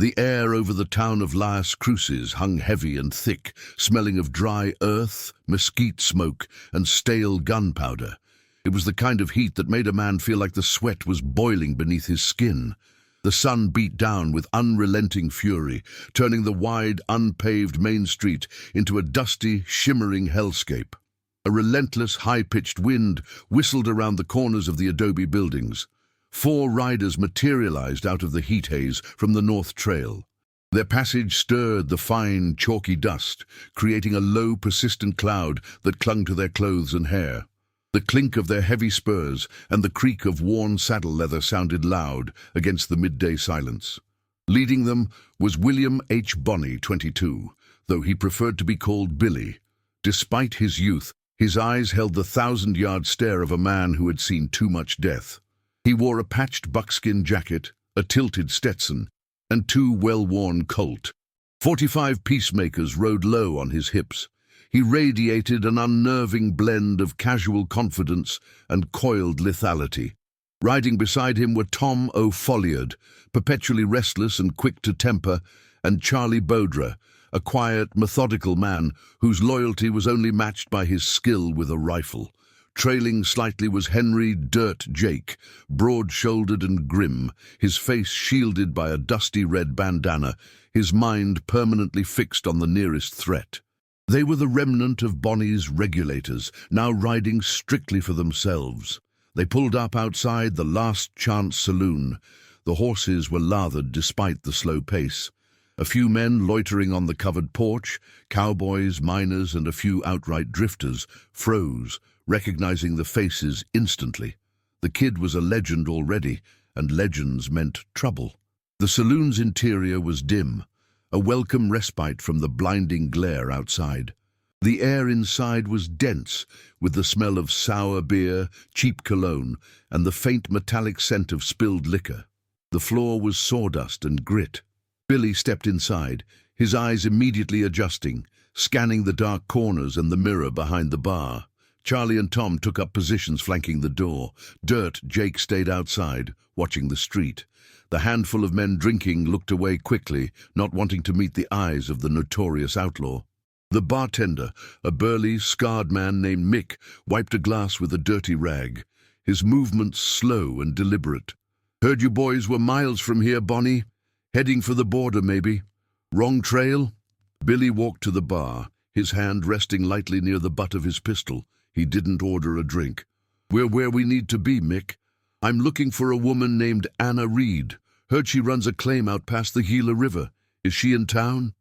The air over the town of Las Cruces hung heavy and thick, smelling of dry earth, mesquite smoke, and stale gunpowder. It was the kind of heat that made a man feel like the sweat was boiling beneath his skin. The sun beat down with unrelenting fury, turning the wide, unpaved main street into a dusty, shimmering hellscape. A relentless, high-pitched wind whistled around the corners of the adobe buildings. 4 riders materialized out of the heat haze from the North Trail. Their passage stirred the fine, chalky dust, creating a low, persistent cloud that clung to their clothes and hair. The clink of their heavy spurs and the creak of worn saddle leather sounded loud against the midday silence. Leading them was William H. Bonney, 22, though he preferred to be called Billy. Despite his youth, his eyes held the 1,000-yard stare of a man who had seen too much death. He wore a patched buckskin jacket, a tilted Stetson, and 2 well-worn Colt. 45 peacemakers rode low on his hips. He radiated an unnerving blend of casual confidence and coiled lethality. Riding beside him were Tom O'Folliard, perpetually restless and quick to temper, and Charlie Bodra, a quiet, methodical man whose loyalty was only matched by his skill with a rifle. Trailing slightly was Henry Dirt Jake, broad-shouldered and grim, his face shielded by a dusty red bandana, his mind permanently fixed on the nearest threat. They were the remnant of Bonney's regulators, now riding strictly for themselves. They pulled up outside the Last Chance saloon. The horses were lathered despite the slow pace. A few men loitering on the covered porch, cowboys, miners, and a few outright drifters, froze, recognizing the faces instantly. The kid was a legend already, and legends meant trouble. The saloon's interior was dim, a welcome respite from the blinding glare outside. The air inside was dense, with the smell of sour beer, cheap cologne, and the faint metallic scent of spilled liquor. The floor was sawdust and grit. Billy stepped inside, his eyes immediately adjusting, scanning the dark corners and the mirror behind the bar. Charlie and Tom took up positions flanking the door. Dirt Jake stayed outside, watching the street. The handful of men drinking looked away quickly, not wanting to meet the eyes of the notorious outlaw. The bartender, a burly, scarred man named Mick, wiped a glass with a dirty rag, his movements slow and deliberate. "Heard you boys were miles from here, Bonnie. Heading for the border, maybe. Wrong trail?" Billy walked to the bar, his hand resting lightly near the butt of his pistol. He didn't order a drink. "We're where we need to be, Mick. I'm looking for a woman named Anna Reed. Heard she runs a claim out past the Gila River. Is she in town?"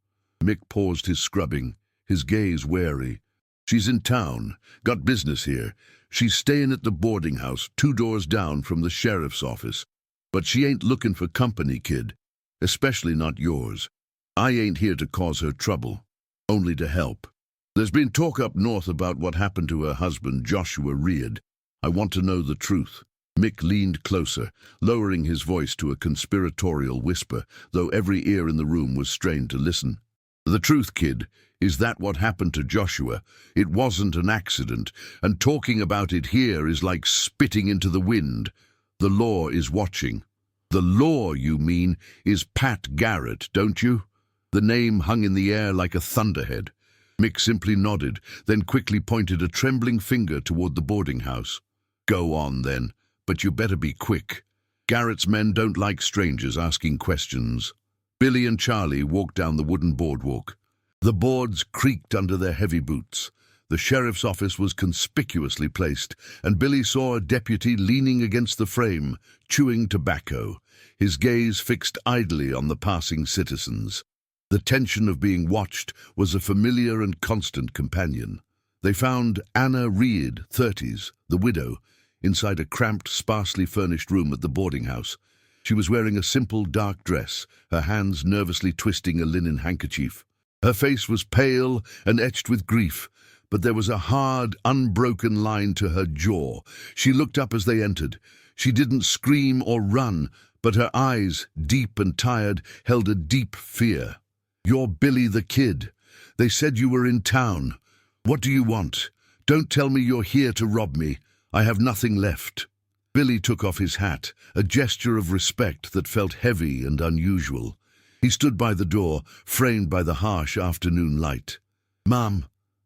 Mick paused his scrubbing, his gaze wary. "She's in town. Got business here. She's staying at the boarding house 2 doors down from the sheriff's office. But she ain't looking for company, kid. Especially not yours. I ain't here to cause her trouble. Only to help. There's been talk up north about what happened to her husband, Joshua Reed. I want to know the truth." Mick leaned closer, lowering his voice to a conspiratorial whisper, though every ear in the room was strained to listen. "The truth, kid, is that what happened to Joshua? It wasn't an accident, and talking about it here is like spitting into the wind. The law is watching." "The law, you mean, is Pat Garrett, don't you?" The name hung in the air like a thunderhead. Mick simply nodded, then quickly pointed a trembling finger toward the boarding house. "Go on, then. But you better be quick. Garrett's men don't like strangers asking questions." Billy and Charlie walked down the wooden boardwalk. The boards creaked under their heavy boots. The sheriff's office was conspicuously placed, and Billy saw a deputy leaning against the frame, chewing tobacco, his gaze fixed idly on the passing citizens. The tension of being watched was a familiar and constant companion. They found Anna Reed, 30s, the widow, inside a cramped, sparsely furnished room at the boarding house. She was wearing a simple dark dress, her hands nervously twisting a linen handkerchief. Her face was pale and etched with grief, but there was a hard, unbroken line to her jaw. She looked up as they entered. She didn't scream or run, but her eyes, deep and tired, held a deep fear. "You're Billy the Kid. They said you were in town. What do you want? Don't tell me you're here to rob me. I have nothing left." Billy took off his hat, a gesture of respect that felt heavy and unusual. He stood by the door, framed by the harsh afternoon light. "Ma'am,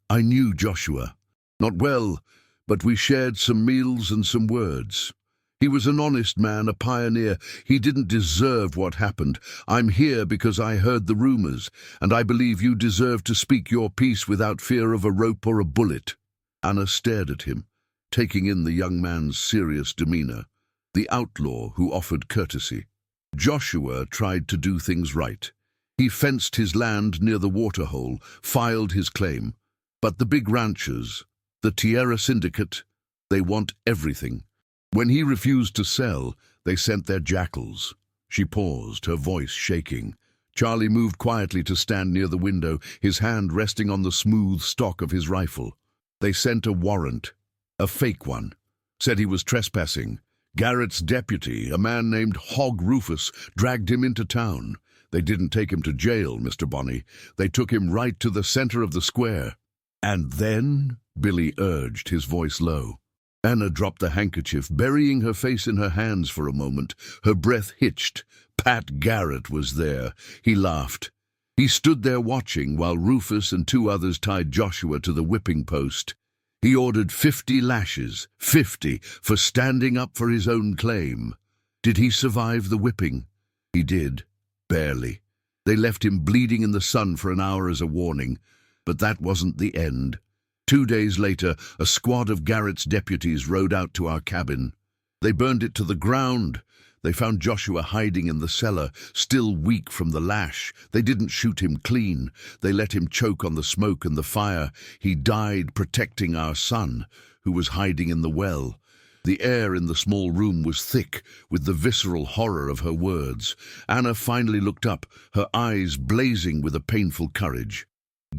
I knew Joshua. Not well, but we shared some meals and some words. He was an honest man, a pioneer. He didn't deserve what happened. I'm here because I heard the rumors, and I believe you deserve to speak your piece without fear of a rope or a bullet." Anna stared at him, taking in the young man's serious demeanor, the outlaw who offered courtesy. Joshua tried to do things right. He fenced his land near the waterhole, filed his claim. But the big ranchers, the Tierra Syndicate, they want everything. When he refused to sell, they sent their jackals. She paused, her voice shaking. Charlie moved quietly to stand near the window, his hand resting on the smooth stock of his rifle. They sent a warrant, a fake one. Said he was trespassing. Garrett's deputy, a man named Hog Rufus, dragged him into town. They didn't take him to jail, Mr. Bonney. They took him right to the center of the square. "And then?" Billy urged, his voice low. Anna dropped the handkerchief, burying her face in her hands for a moment. Her breath hitched. Pat Garrett was there. He laughed. He stood there watching while Rufus and 2 others tied Joshua to the whipping post. He ordered 50 lashes, 50, for standing up for his own claim. Did he survive the whipping? He did. Barely. They left him bleeding in the sun for an hour as a warning. But that wasn't the end. 2 days later, a squad of Garrett's deputies rode out to our cabin. They burned it to the ground. They found Joshua hiding in the cellar, still weak from the lash. They didn't shoot him clean. They let him choke on the smoke and the fire. He died protecting our son, who was hiding in the well. The air in the small room was thick with the visceral horror of her words. Anna finally looked up, her eyes blazing with a painful courage.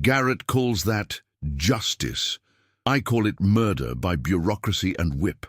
"Garrett calls that justice. I call it murder by bureaucracy and whip.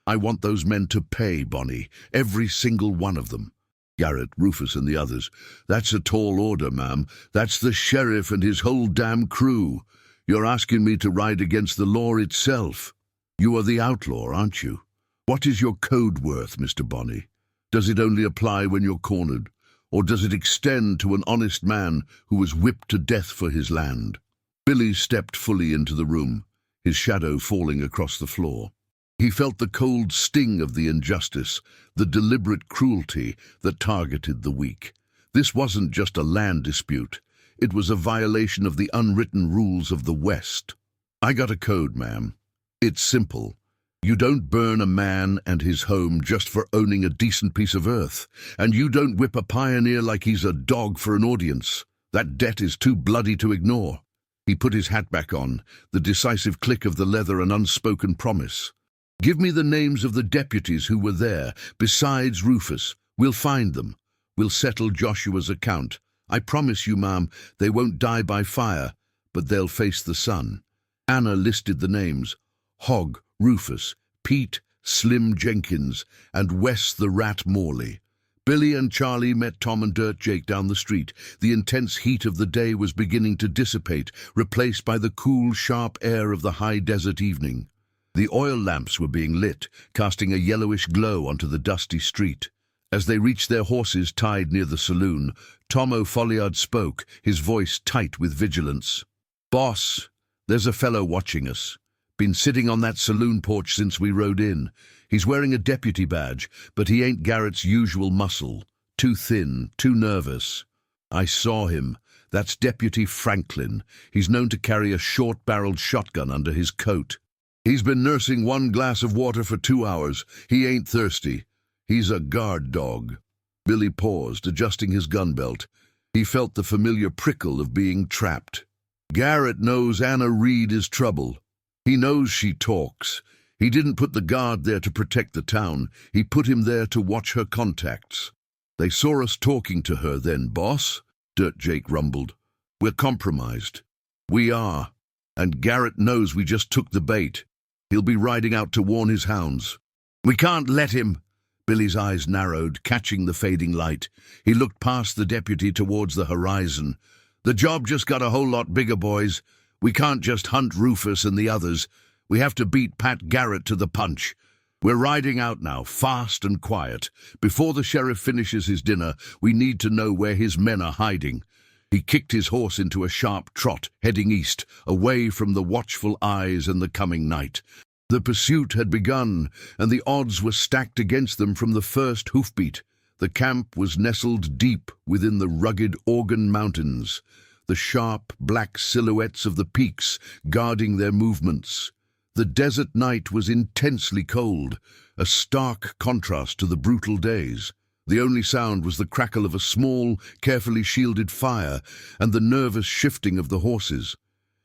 I want those men to pay, Bonnie, every single one of them." Garrett, Rufus and the others. "That's a tall order, ma'am. That's the sheriff and his whole damn crew. You're asking me to ride against the law itself. You are the outlaw, aren't you? What is your code worth, Mr. Bonney? Does it only apply when you're cornered? Or does it extend to an honest man who was whipped to death for his land?" Billy stepped fully into the room, his shadow falling across the floor. He felt the cold sting of the injustice, the deliberate cruelty that targeted the weak. This wasn't just a land dispute. It was a violation of the unwritten rules of the West. "I got a code, ma'am. It's simple. You don't burn a man and his home just for owning a decent piece of earth, and you don't whip a pioneer like he's a dog for an audience. That debt is too bloody to ignore." He put his hat back on, the decisive click of the leather an unspoken promise. "Give me the names of the deputies who were there, besides Rufus. We'll find them. We'll settle Joshua's account. I promise you, ma'am, they won't die by fire, but they'll face the sun." Anna listed the names: Hog, Rufus, Pete, Slim Jenkins, and Wes the Rat Morley. Billy and Charlie met Tom and Dirt Jake down the street. The intense heat of the day was beginning to dissipate, replaced by the cool, sharp air of the high desert evening. The oil lamps were being lit, casting a yellowish glow onto the dusty street. As they reached their horses tied near the saloon, Tom O'Folliard spoke, his voice tight with vigilance. "Boss, there's a fellow watching us. Been sitting on that saloon porch since we rode in. He's wearing a deputy badge, but he ain't Garrett's usual muscle. Too thin, too nervous." "I saw him. That's Deputy Franklin. He's known to carry a short-barreled shotgun under his coat. He's been nursing 1 glass of water for 2 hours. He ain't thirsty. He's a guard dog." Billy paused, adjusting his gun belt. He felt the familiar prickle of being trapped. "Garrett knows Anna Reed is trouble. He knows she talks. He didn't put the guard there to protect the town. He put him there to watch her contacts. They saw us talking to her then, boss," Dirt Jake rumbled. "We're compromised. We are. And Garrett knows we just took the bait. He'll be riding out to warn his hounds." "We can't let him." Billy's eyes narrowed, catching the fading light. He looked past the deputy towards the horizon. "The job just got a whole lot bigger, boys. We can't just hunt Rufus and the others. We have to beat Pat Garrett to the punch. We're riding out now, fast and quiet. Before the sheriff finishes his dinner, we need to know where his men are hiding." He kicked his horse into a sharp trot, heading east, away from the watchful eyes and the coming night. The pursuit had begun, and the odds were stacked against them from the first hoofbeat. The camp was nestled deep within the rugged Organ Mountains, the sharp black silhouettes of the peaks guarding their movements. The desert night was intensely cold, a stark contrast to the brutal days. The only sound was the crackle of a small, carefully shielded fire and the nervous shifting of the horses.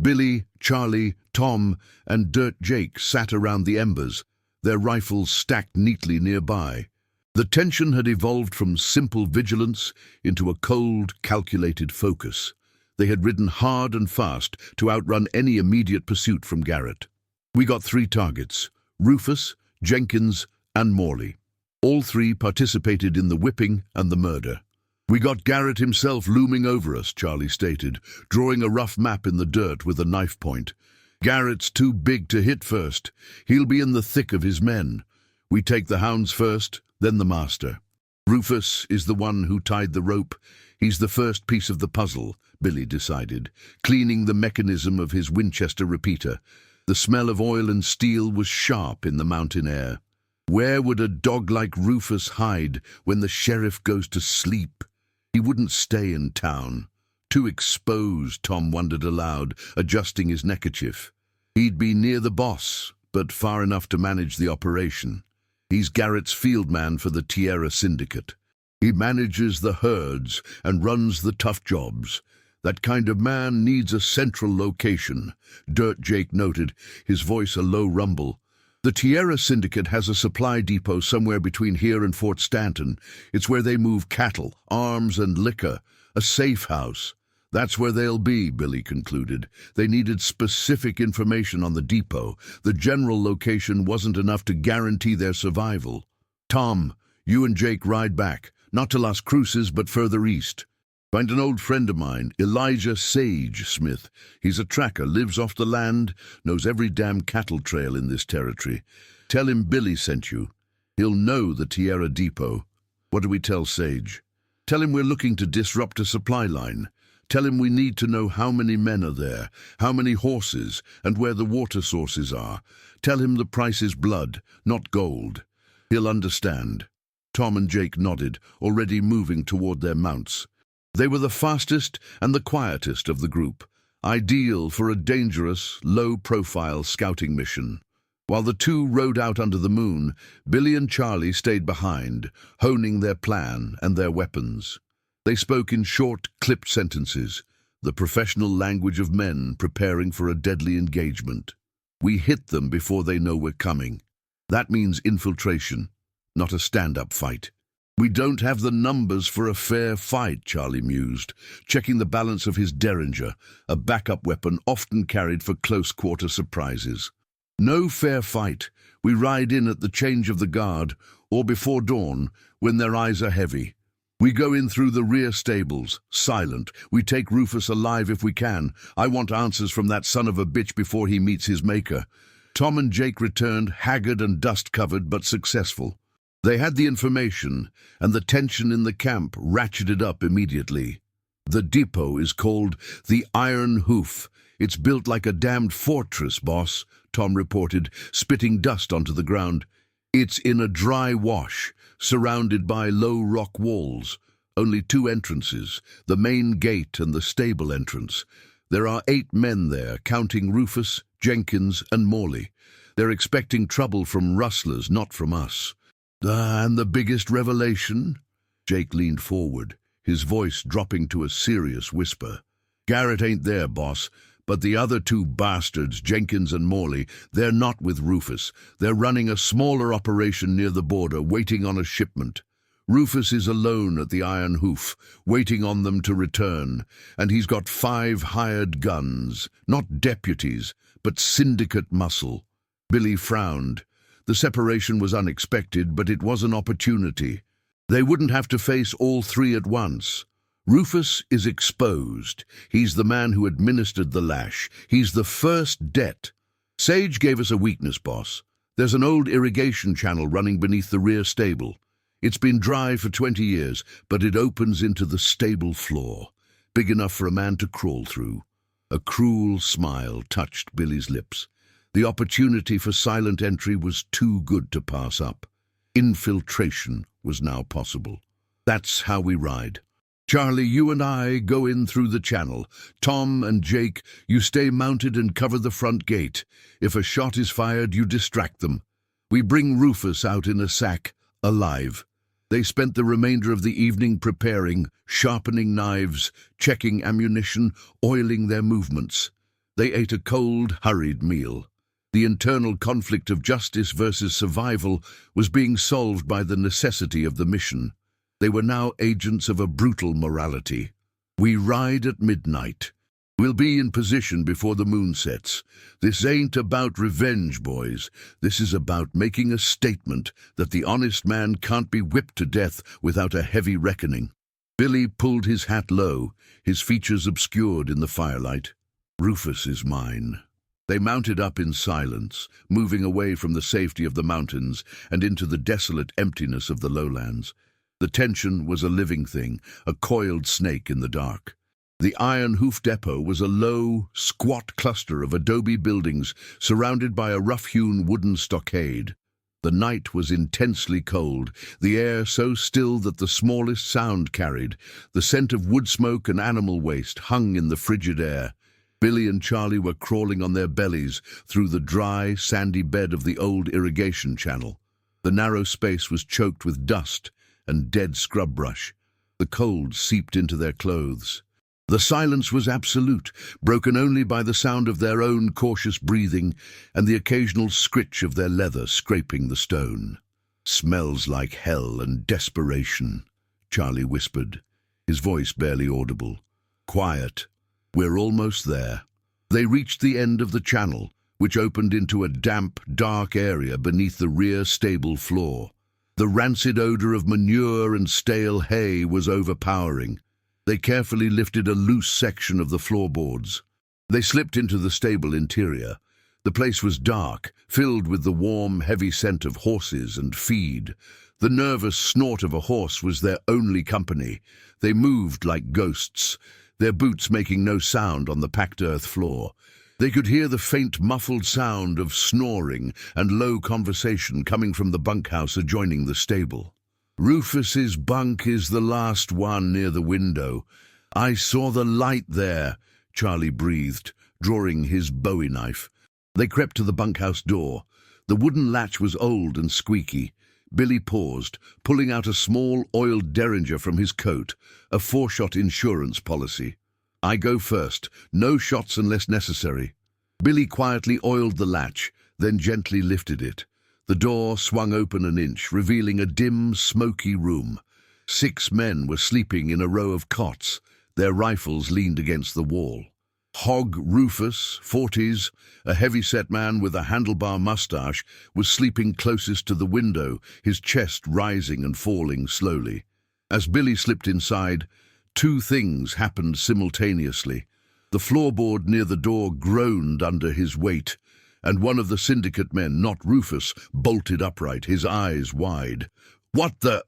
Billy, Charlie, Tom, and Dirt Jake sat around the embers, their rifles stacked neatly nearby. The tension had evolved from simple vigilance into a cold, calculated focus. They had ridden hard and fast to outrun any immediate pursuit from Garrett. We got 3 targets: Rufus, Jenkins, and Morley. All 3 participated in the whipping and the murder. "We got Garrett himself looming over us," Charlie stated, drawing a rough map in the dirt with a knife point. "Garrett's too big to hit first. He'll be in the thick of his men. We take the hounds first, then the master. Rufus is the one who tied the rope. He's the first piece of the puzzle," Billy decided, cleaning the mechanism of his Winchester repeater. The smell of oil and steel was sharp in the mountain air. Where would a dog like Rufus hide when the sheriff goes to sleep? He wouldn't stay in town. Too exposed, Tom wondered aloud, adjusting his neckerchief. He'd be near the boss, but far enough to manage the operation. He's Garrett's field man for the Tierra Syndicate. He manages the herds and runs the tough jobs. That kind of man needs a central location, Dirt Jake noted, his voice a low rumble. The Tierra Syndicate has a supply depot somewhere between here and Fort Stanton. It's where they move cattle, arms, and liquor. A safe house. That's where they'll be, Billy concluded. They needed specific information on the depot. The general location wasn't enough to guarantee their survival. "Tom, you and Jake ride back, not to Las Cruces, but further east. Find an old friend of mine, Elijah Sage Smith. He's a tracker, lives off the land, knows every damn cattle trail in this territory. Tell him Billy sent you. He'll know the Tierra Depot." "What do we tell Sage?" "Tell him we're looking to disrupt a supply line. Tell him we need to know how many men are there, how many horses, and where the water sources are. Tell him the price is blood, not gold. He'll understand." Tom and Jake nodded, already moving toward their mounts. They were the fastest and the quietest of the group, ideal for a dangerous, low-profile scouting mission. While the 2 rode out under the moon, Billy and Charlie stayed behind, honing their plan and their weapons. They spoke in short, clipped sentences, the professional language of men preparing for a deadly engagement. "We hit them before they know we're coming. That means infiltration, not a stand-up fight." "We don't have the numbers for a fair fight," Charlie mused, checking the balance of his Derringer, a backup weapon often carried for close-quarter surprises. "No fair fight. We ride in at the change of the guard, or before dawn, when their eyes are heavy. We go in through the rear stables, silent. We take Rufus alive if we can. I want answers from that son of a bitch before he meets his maker." Tom and Jake returned, haggard and dust-covered, but successful. They had the information, and the tension in the camp ratcheted up immediately. "The depot is called the Iron Hoof. It's built like a damned fortress, boss," Tom reported, spitting dust onto the ground. "It's in a dry wash, surrounded by low rock walls. Only 2 entrances, the main gate and the stable entrance. There are 8 men there, counting Rufus, Jenkins, and Morley. They're expecting trouble from rustlers, not from us." "And the biggest revelation?" Jake leaned forward, his voice dropping to a serious whisper. "Garrett ain't there, boss, but the other 2 bastards, Jenkins and Morley, they're not with Rufus. They're running a smaller operation near the border, waiting on a shipment. Rufus is alone at the Iron Hoof, waiting on them to return, and he's got 5 hired guns, not deputies, but syndicate muscle." Billy frowned. The separation was unexpected, but it was an opportunity. They wouldn't have to face all 3 at once. Rufus is exposed. He's the man who administered the lash. He's the first debt. "Sage gave us a weakness, boss. There's an old irrigation channel running beneath the rear stable. It's been dry for 20 years, but it opens into the stable floor, big enough for a man to crawl through. A cruel smile touched Billy's lips. The opportunity for silent entry was too good to pass up. Infiltration was now possible. That's how we ride. Charlie, you and I go in through the channel. Tom and Jake, you stay mounted and cover the front gate. If a shot is fired, you distract them. We bring Rufus out in a sack, alive. They spent the remainder of the evening preparing, sharpening knives, checking ammunition, oiling their movements. They ate a cold, hurried meal. The internal conflict of justice versus survival was being solved by the necessity of the mission. They were now agents of a brutal morality. We ride at midnight. We'll be in position before the moon sets. This ain't about revenge, boys. This is about making a statement that the honest man can't be whipped to death without a heavy reckoning. Billy pulled his hat low, his features obscured in the firelight. Rufus is mine. They mounted up in silence, moving away from the safety of the mountains and into the desolate emptiness of the lowlands. The tension was a living thing, a coiled snake in the dark. The Iron Hoof Depot was a low, squat cluster of adobe buildings surrounded by a rough-hewn wooden stockade. The night was intensely cold, the air so still that the smallest sound carried. The scent of wood smoke and animal waste hung in the frigid air. Billy and Charlie were crawling on their bellies through the dry, sandy bed of the old irrigation channel. The narrow space was choked with dust and dead scrub brush. The cold seeped into their clothes. The silence was absolute, broken only by the sound of their own cautious breathing and the occasional scritch of their leather scraping the stone. "Smells like hell and desperation," Charlie whispered, his voice barely audible. "Quiet. We're almost there." They reached the end of the channel, which opened into a damp, dark area beneath the rear stable floor. The rancid odor of manure and stale hay was overpowering. They carefully lifted a loose section of the floorboards. They slipped into the stable interior. The place was dark, filled with the warm, heavy scent of horses and feed. The nervous snort of a horse was their only company. They moved like ghosts, their boots making no sound on the packed earth floor. They could hear the faint, muffled sound of snoring and low conversation coming from the bunkhouse adjoining the stable. "Rufus's bunk is the last one near the window. I saw the light there," Charlie breathed, drawing his bowie knife. They crept to the bunkhouse door. The wooden latch was old and squeaky. Billy paused, pulling out a small oiled derringer from his coat, a 4-shot insurance policy. "I go first. No shots unless necessary." Billy quietly oiled the latch, then gently lifted it. The door swung open an inch, revealing a dim, smoky room. 6 men were sleeping in a row of cots. Their rifles leaned against the wall. Hog Rufus, 40s, a heavy-set man with a handlebar mustache, was sleeping closest to the window, his chest rising and falling slowly. As Billy slipped inside, 2 things happened simultaneously. The floorboard near the door groaned under his weight, and one of the syndicate men, not Rufus, bolted upright, his eyes wide. "What the—"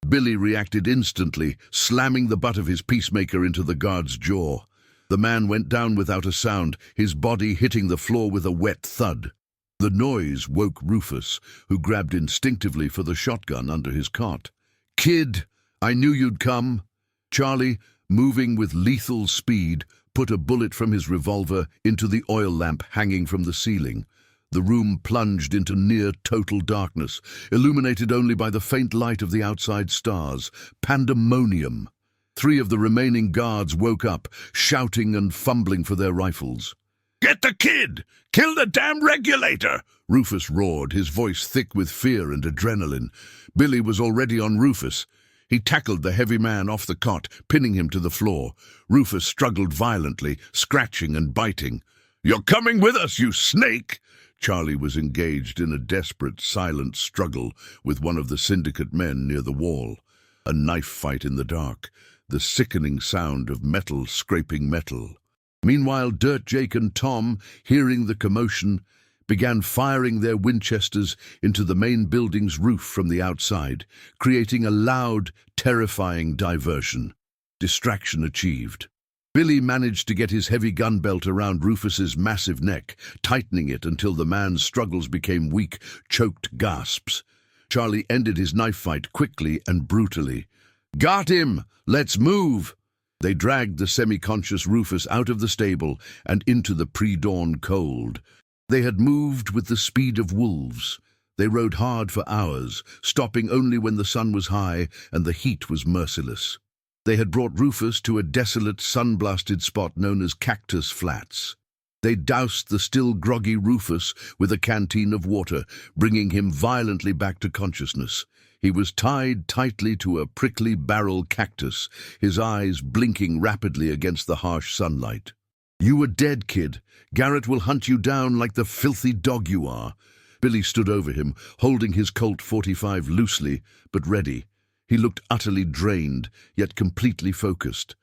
Billy reacted instantly, slamming the butt of his peacemaker into the guard's jaw. The man went down without a sound, his body hitting the floor with a wet thud. The noise woke Rufus, who grabbed instinctively for the shotgun under his cot. "Kid, I knew you'd come." Charlie, moving with lethal speed, put a bullet from his revolver into the oil lamp hanging from the ceiling. The room plunged into near-total darkness, illuminated only by the faint light of the outside stars. Pandemonium. 3 of the remaining guards woke up, shouting and fumbling for their rifles. "Get the kid! Kill the damn regulator!" Rufus roared, his voice thick with fear and adrenaline. Billy was already on Rufus. He tackled the heavy man off the cot, pinning him to the floor. Rufus struggled violently, scratching and biting. "You're coming with us, you snake!" Charlie was engaged in a desperate, silent struggle with one of the syndicate men near the wall. A knife fight in the dark, the sickening sound of metal scraping metal. Meanwhile, Dirt Jake and Tom, hearing the commotion, began firing their Winchesters into the main building's roof from the outside, creating a loud, terrifying diversion. Distraction achieved. Billy managed to get his heavy gun belt around Rufus's massive neck, tightening it until the man's struggles became weak, choked gasps. Charlie ended his knife fight quickly and brutally. "Got him! Let's move!" They dragged the semi-conscious Rufus out of the stable and into the pre-dawn cold. They had moved with the speed of wolves. They rode hard for hours, stopping only when the sun was high and the heat was merciless. They had brought Rufus to a desolate, sun-blasted spot known as Cactus Flats. They doused the still groggy Rufus with a canteen of water, bringing him violently back to consciousness. He was tied tightly to a prickly barrel cactus, his eyes blinking rapidly against the harsh sunlight. "You are dead, kid. Garrett will hunt you down like the filthy dog you are." Billy stood over him, holding his Colt 45 loosely, but ready. He looked utterly drained, yet completely focused.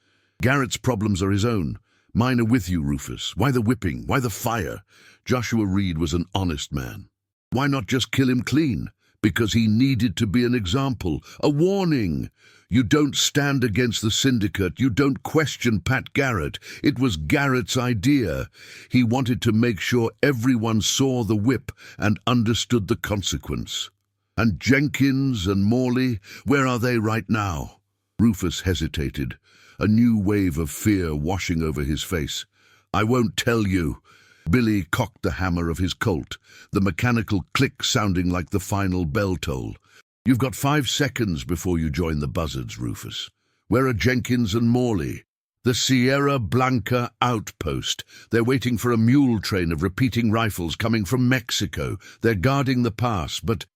"Garrett's problems are his own. Mine are with you, Rufus. Why the whipping? Why the fire?" Joshua Reed was an honest man. Why not just kill him clean? Because he needed to be an example, a warning. You don't stand against the syndicate. You don't question Pat Garrett. It was Garrett's idea. He wanted to make sure everyone saw the whip and understood the consequence. And Jenkins and Morley, where are they right now? Rufus hesitated, a new wave of fear washing over his face. "I won't tell you." Billy cocked the hammer of his Colt, the mechanical click sounding like the final bell toll. "You've got 5 seconds before you join the buzzards, Rufus. Where are Jenkins and Morley?" "The Sierra Blanca outpost. They're waiting for a mule train of repeating rifles coming from Mexico. They're guarding the pass, but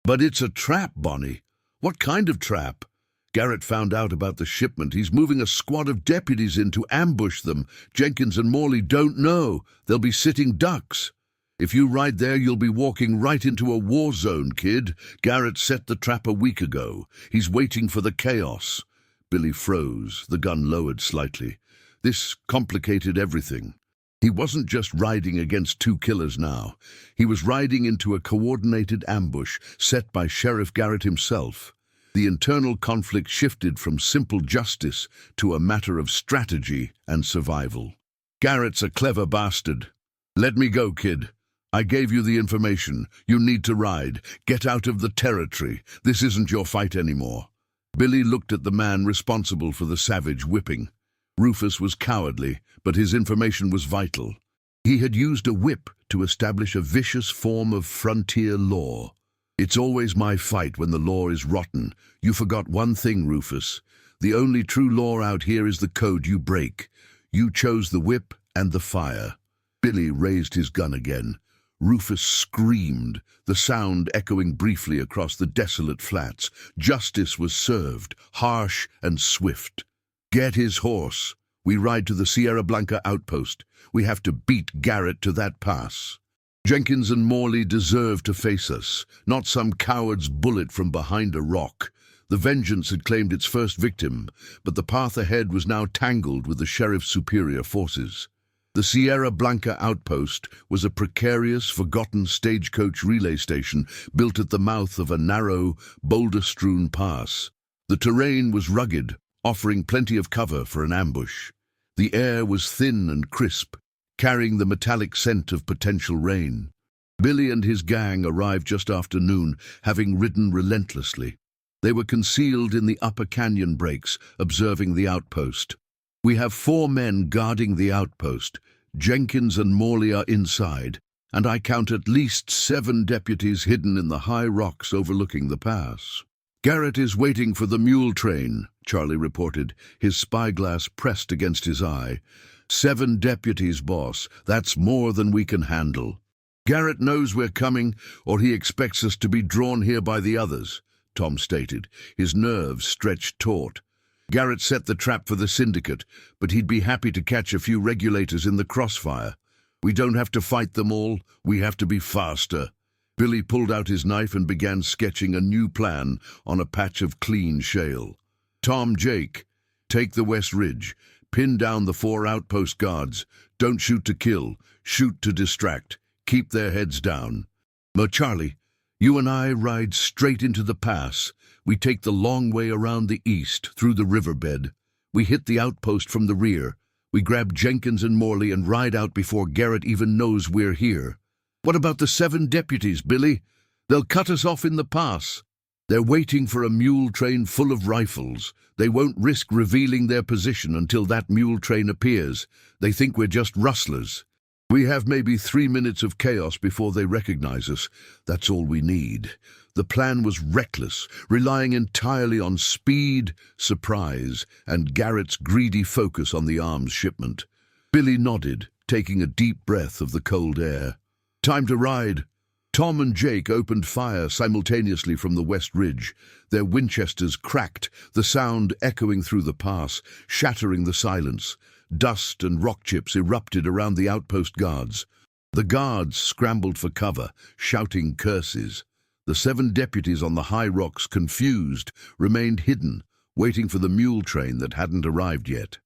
it's a trap, Bonnie." "What kind of trap?" "Garrett found out about the shipment. He's moving a squad of deputies in to ambush them. Jenkins and Morley don't know. They'll be sitting ducks. If you ride there, you'll be walking right into a war zone, kid. Garrett set the trap a week ago. He's waiting for the chaos." Billy froze, the gun lowered slightly. This complicated everything. He wasn't just riding against 2 killers now. He was riding into a coordinated ambush set by Sheriff Garrett himself. The internal conflict shifted from simple justice to a matter of strategy and survival. "Garrett's a clever bastard. Let me go, kid. I gave you the information. You need to ride. Get out of the territory. This isn't your fight anymore." Billy looked at the man responsible for the savage whipping. Rufus was cowardly, but his information was vital. He had used a whip to establish a vicious form of frontier law. "It's always my fight when the law is rotten. You forgot one thing, Rufus. The only true law out here is the code you break. You chose the whip and the fire." Billy raised his gun again. Rufus screamed, the sound echoing briefly across the desolate flats. Justice was served, harsh and swift. "Get his horse. We ride to the Sierra Blanca outpost. We have to beat Garrett to that pass. Jenkins and Morley deserve to face us, not some coward's bullet from behind a rock." The vengeance had claimed its first victim, but the path ahead was now tangled with the sheriff's superior forces. The Sierra Blanca outpost was a precarious, forgotten stagecoach relay station built at the mouth of a narrow, boulder-strewn pass. The terrain was rugged, offering plenty of cover for an ambush. The air was thin and crisp, carrying the metallic scent of potential rain. Billy and his gang arrived just after noon, having ridden relentlessly. They were concealed in the upper canyon breaks, observing the outpost. "We have 4 men guarding the outpost. Jenkins and Morley are inside, and I count at least 7 deputies hidden in the high rocks overlooking the pass." "Garrett is waiting for the mule train," Charlie reported, his spyglass pressed against his eye. 7 deputies, boss. That's more than we can handle." "Garrett knows we're coming, or he expects us to be drawn here by the others," Tom stated, his nerves stretched taut. "Garrett set the trap for the syndicate, but he'd be happy to catch a few regulators in the crossfire. We don't have to fight them all. We have to be faster." Billy pulled out his knife and began sketching a new plan on a patch of clean shale. "Tom, Jake, take the West Ridge. Pin down the 4 outpost guards. Don't shoot to kill. Shoot to distract. keep their heads down. Charlie, you and I ride straight into the pass. We take the long way around the east, through the riverbed. We hit the outpost from the rear. We grab Jenkins and Morley and ride out before Garrett even knows we're here. What about the 7 deputies, Billy? They'll cut us off in the pass. They're waiting for a mule train full of rifles. They won't risk revealing their position until that mule train appears. They think we're just rustlers. We have maybe 3 minutes of chaos before they recognize us. That's all we need. The plan was reckless, relying entirely on speed, surprise, and Garrett's greedy focus on the arms shipment. Billy nodded, taking a deep breath of the cold air. Time to ride. Tom and Jake opened fire simultaneously from the west ridge. Their Winchesters cracked, the sound echoing through the pass, shattering the silence. Dust and rock chips erupted around the outpost guards. The guards scrambled for cover, shouting curses. The 7 deputies on the high rocks, confused, remained hidden, waiting for the mule train that hadn't arrived yet.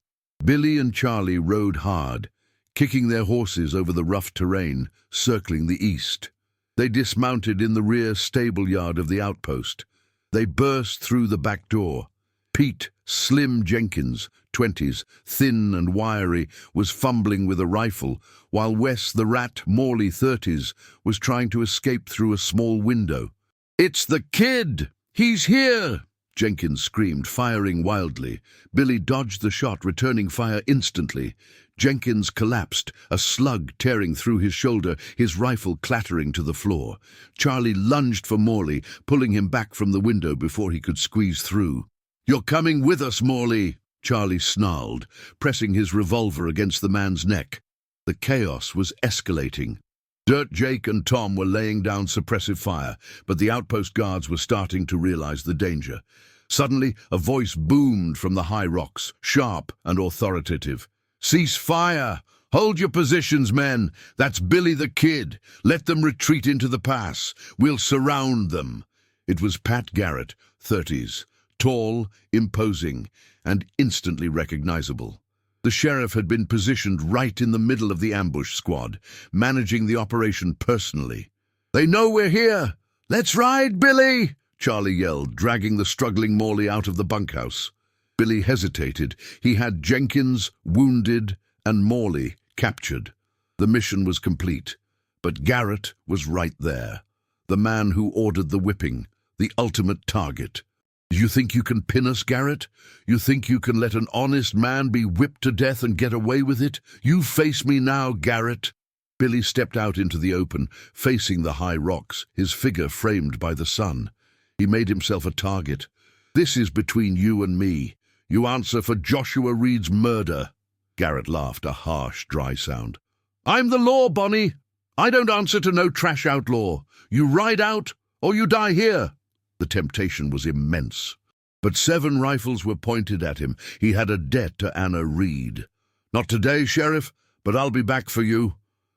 Billy and Charlie rode hard, kicking their horses over the rough terrain, circling the east. They dismounted in the rear stable yard of the outpost. They burst through the back door. Pete, Slim Jenkins, 20s, thin and wiry, was fumbling with a rifle, while Wes the Rat, Morley, 30s, was trying to escape through a small window. "It's the kid! He's here!" Jenkins screamed, firing wildly. Billy dodged the shot, returning fire instantly. Jenkins collapsed, a slug tearing through his shoulder, his rifle clattering to the floor. Charlie lunged for Morley, pulling him back from the window before he could squeeze through. "You're coming with us, Morley," Charlie snarled, pressing his revolver against the man's neck. The chaos was escalating. Dirt Jake and Tom were laying down suppressive fire, but the outpost guards were starting to realize the danger. Suddenly, a voice boomed from the high rocks, sharp and authoritative. "Cease fire! Hold your positions, men! That's Billy the Kid! Let them retreat into the pass! We'll surround them!" It was Pat Garrett, 30s, tall, imposing, and instantly recognizable. The sheriff had been positioned right in the middle of the ambush squad, managing the operation personally. "They know we're here! Let's ride, Billy!" Charlie yelled, dragging the struggling Morley out of the bunkhouse. Billy hesitated. He had Jenkins wounded and Morley captured. The mission was complete, but Garrett was right there, the man who ordered the whipping, the ultimate target. "You think you can pin us, Garrett? You think you can let an honest man be whipped to death and get away with it? You face me now, Garrett." Billy stepped out into the open, facing the high rocks, his figure framed by the sun. He made himself a target. "This is between you and me. You answer for Joshua Reed's murder." Garrett laughed, a harsh, dry sound. "I'm the law, Bonnie. I don't answer to no trash outlaw. You ride out, or you die here." The temptation was immense. But 7 rifles were pointed at him. He had a debt to Anna Reed. "Not today, Sheriff, but I'll be back for you."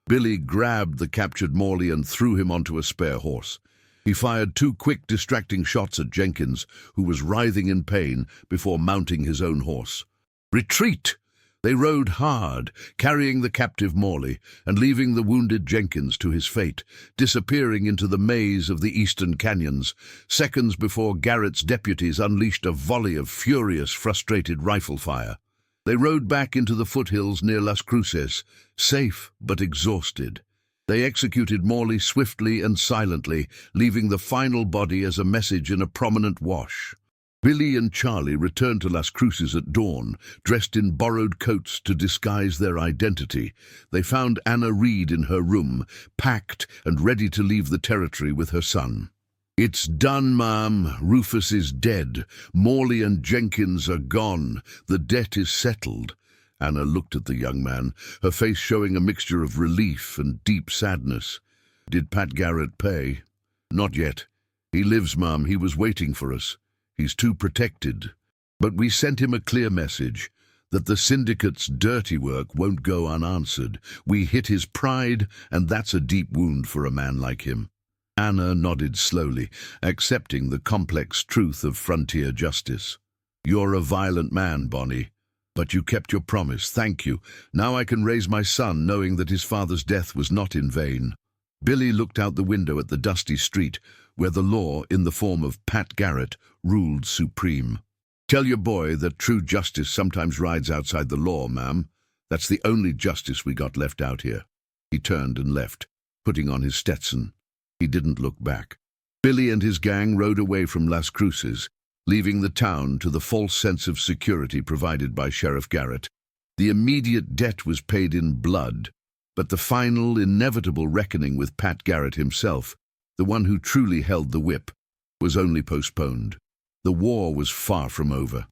Billy grabbed the captured Morley and threw him onto a spare horse. He fired 2 quick, distracting shots at Jenkins, who was writhing in pain, before mounting his own horse. "Retreat!" They rode hard, carrying the captive Morley and leaving the wounded Jenkins to his fate, disappearing into the maze of the eastern canyons, seconds before Garrett's deputies unleashed a volley of furious, frustrated rifle fire. They rode back into the foothills near Las Cruces, safe but exhausted. They executed Morley swiftly and silently, leaving the final body as a message in a prominent wash. Billy and Charlie returned to Las Cruces at dawn, dressed in borrowed coats to disguise their identity. They found Anna Reed in her room, packed and ready to leave the territory with her son. "It's done, ma'am. Rufus is dead. Morley and Jenkins are gone. The debt is settled." Anna looked at the young man, her face showing a mixture of relief and deep sadness. "Did Pat Garrett pay?" "Not yet. He lives, ma'am. He was waiting for us. He's too protected. But we sent him a clear message, that the syndicate's dirty work won't go unanswered. We hit his pride, and that's a deep wound for a man like him." Anna nodded slowly, accepting the complex truth of frontier justice. "You're a violent man, Bonnie. But you kept your promise. Thank you. Now I can raise my son knowing that his father's death was not in vain." Billy looked out the window at the dusty street, where the law, in the form of Pat Garrett, ruled supreme. "Tell your boy that true justice sometimes rides outside the law, ma'am. That's the only justice we got left out here." He turned and left, putting on his Stetson. He didn't look back. Billy and his gang rode away from Las Cruces, leaving the town to the false sense of security provided by Sheriff Garrett. The immediate debt was paid in blood, but the final, inevitable reckoning with Pat Garrett himself, the one who truly held the whip, was only postponed. The war was far from over.